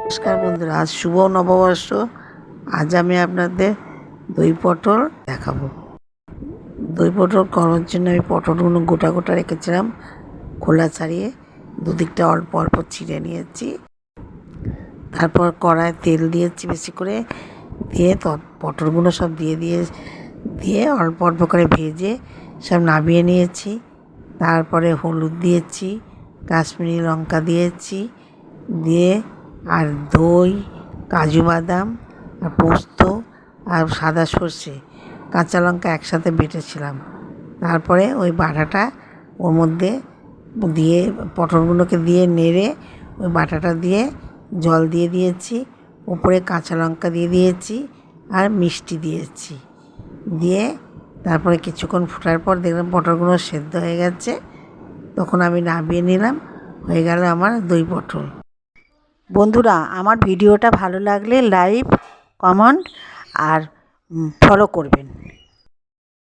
নমস্কার বন্ধুরা, আজ শুভ নববর্ষ। আজ আমি আপনাদের দই পটল দেখাবো। দই পটল করার জন্য আমি পটলগুলো গোটা গোটা রেখেছিলাম, খোলা ছাড়িয়ে দুদিকটা অল্প অল্প ছিঁড়ে নিয়েছি। তারপর কড়ায় তেল দিয়েছি বেশি করে, দিয়ে পটলগুলো সব দিয়ে অল্প অল্প করে ভেজে সব নামিয়ে নিয়েছি। তারপরে হলুদ দিয়েছি, কাশ্মীরি লঙ্কা দিয়েছি, দিয়ে আর দই, কাজু বাদাম আর পোস্ত আর সাদা সর্ষে, কাঁচা লঙ্কা একসাথে বেটেছিলাম। তারপরে ওই বাটাটা ওর মধ্যে দিয়ে পটলগুলোকে দিয়ে নেড়ে ওই বাটাটা দিয়ে জল দিয়ে দিয়েছি, উপরে কাঁচা লঙ্কা দিয়ে দিয়েছি আর মিষ্টি দিয়েছি। দিয়ে তারপরে কিছুক্ষণ ফোটার পর দেখলাম পটলগুলো সেদ্ধ হয়ে গেছে, তখন আমি নামিয়ে নিলাম। হয়ে গেল আমার দই পটল। বন্ধুরা, আমার ভিডিওটা ভালো লাগলে লাইক, কমেন্ট আর ফলো করবেন।